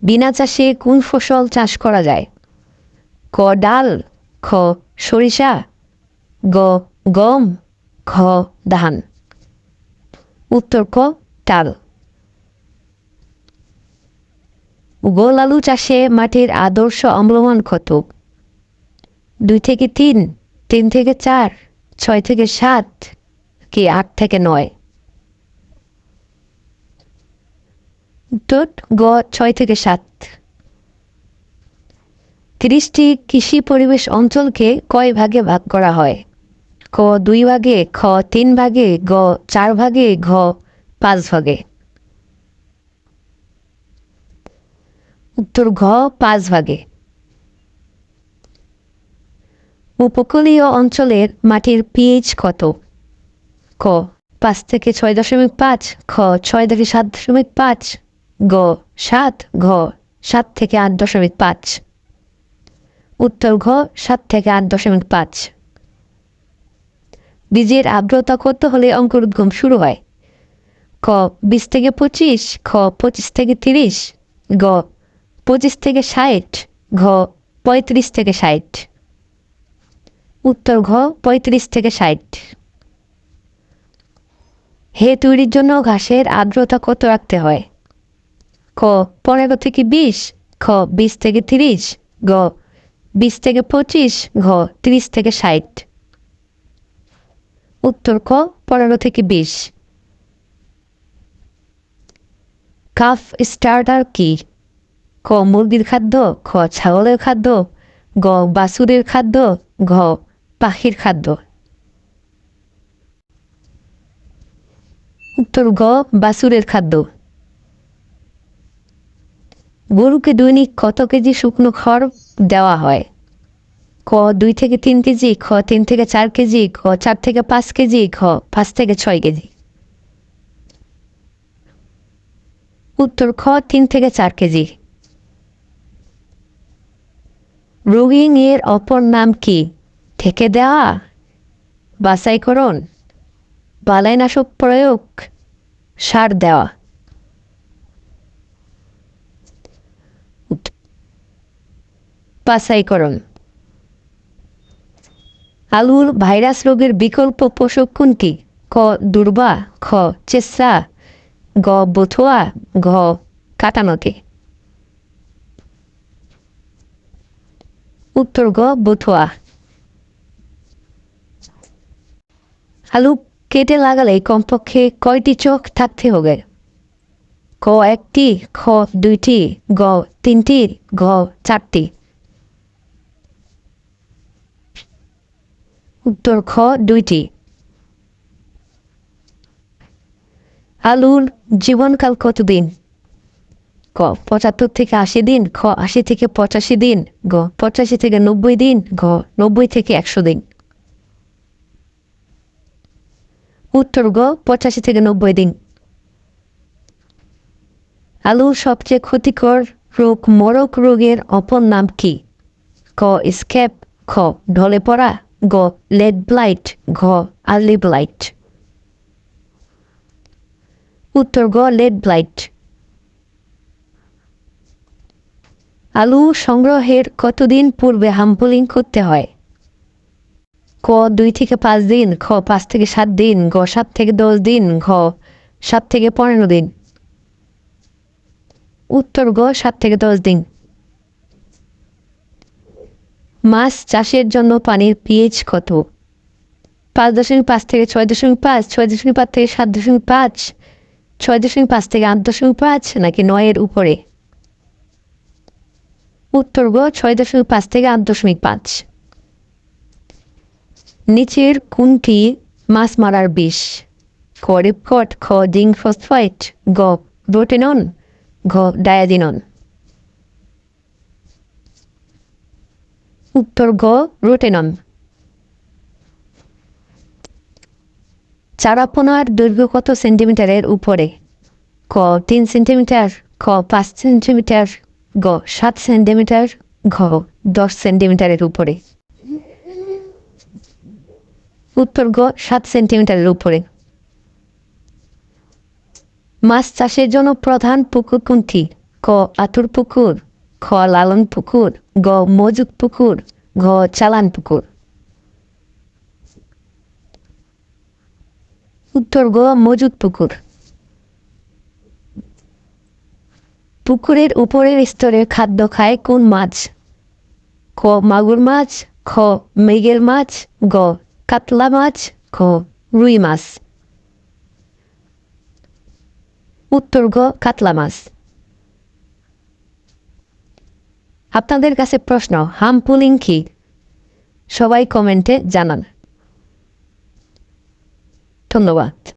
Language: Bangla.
বিনা চাষে কোন ফসল চাষ করা যায়? ক ডাল, খ সরিষা, গ গম, খ ধান। উত্তর ক ডাল। গোল আলু চাষে মাটির আদর্শ অম্লমান কত? 2 থেকে 3, 3 থেকে 4, 6 থেকে 7 কি 8 থেকে 9? উত্তর গ 6 থেকে 7। 30টি কৃষি পরিবেশ অঞ্চলকে কয় ভাগে ভাগ করা হয়? ক 2 ভাগে, খ 3 ভাগে, গ 4 ভাগে, ঘ 5 ভাগে। উত্তর ঘ 5 ভাগে। উপকূলীয় অঞ্চলের মাটির পিএইচ কত? ক 5 থেকে 6.5, খ 6 থেকে 7.5, গ 7, ঘ 7 থেকে 8.5। উত্তর ঘ 7 থেকে 8.5। বীজের আর্দ্রতা কত হলে অঙ্কুরোদ্গম শুরু হয়? ক 20 থেকে 25, খ 25 থেকে 30, গ 25 থেকে 60, ঘ 35 থেকে 60। উত্তর ঘ 35 থেকে 60। হে তৈরির জন্য ঘাসের আর্দ্রতা কত রাখতে হয়? ক 15 থেকে 20, খ 20 থেকে 30, গ 20 থেকে 25, ঘ 30 থেকে 60। উত্তর ক 15 থেকে 20। কাফ স্টার্টার কি? ক মুরগির খাদ্য, খ ছাগলের খাদ্য, গ বাছুরের খাদ্য, ঘ পাখির খাদ্য। উত্তর গ বাছুরের খাদ্য। গরুকে দৈনিক কত কেজি শুকনো খড় দেওয়া হয়? ক 2 থেকে 3 কেজি, খ 3 থেকে 4 কেজি, খ 4 থেকে 5 কেজি, খ 5 থেকে 6 কেজি। উত্তর খ 3 থেকে 4 কেজি। রোগিং এর অপর নাম কি? থেকে দেওয়া, বাছাইকরণ, বালাইনাশক প্রয়োগ, সার দেওয়া। বাছাইকরণ। আলুর ভাইরাস রোগের বিকল্প পোষক কোনটি? ক দুর্বা, খ চেসা, গ বথুয়া, ঘ কাটানকে। উত্তর গ বথুয়া। আলু কেটে লাগালে কমপক্ষে কয়টি চোখ থাকতে হবে? ক 1টি, খ 2টি, গ 3টি, ঘ 4টি। উত্তর খ 2টি। আলুর জীবনকাল কতদিন? ক 75 থেকে 80 দিন, খ 80 থেকে 85 দিন, গ 85 থেকে 90 দিন, ঘ 90 থেকে 100 দিন। উত্তর গ 85 থেকে 90 দিন। আলুর সবচেয়ে ক্ষতিকর রোগ মরক রোগের অপর নাম কি? ক স্ক্যাব, খ ঢলে পড়া, গ লেড ব্লাইট, ঘ আর্লি ব্লাইট। উত্তর গ লেড ব্লাইট। আলু সংগ্রহের কতদিন পূর্বে হাম্পলিং করতে হয়? ক 2 থেকে 5 দিন, খ 5 থেকে 7 দিন, গ 7 থেকে 10 দিন, ঘ 7 থেকে 15 দিন। উত্তর গ 7 থেকে 10 দিন। মাছ চাষের জন্য পানির পিএইচ কত? 5.5 থেকে 6.5, 6.5 থেকে 7.5, 6.5 থেকে 8.5, নাকি 9 এর উপরে? উত্তর গ 6.5 থেকে 8.5। নিচের কোনটি মাছ মারার বিষ? ক রিপকট, খ জিঙ্ক ফসফেট, গ রোটেনন, ঘ ডায়াজিনন। উত্তর গ রোটেনন। চারাপোনার দৈর্ঘ্য কত সেন্টিমিটারের উপরে? ক 3 সেন্টিমিটার, খ 5 সেন্টিমিটার, গ 7 সেন্টিমিটার, ঘ 10 সেন্টিমিটারের উপরে। উত্তর গ 7 সেন্টিমিটারের উপরে। মাছ চাষের জন্য প্রধান পুকুর কোনটি? ক আতুর পুকুর, খ লালন পুকুর, গ মজুদ পুকুর, ঘ চালান পুকুর। উত্তর গ মজুদ পুকুর। পুকুরের উপরের স্তরে খাদ্য খায় কোন মাছ? ক মাগুর মাছ, খ মৃগেল মাছ, গ কাতলা মাছ, খ রুই মাছ। উত্তর গ কাতলা মাছ। আপনাদের কাছে প্রশ্ন, হাম পুলিং কি? সবাই কমেন্টে জানান। ধন্যবাদ।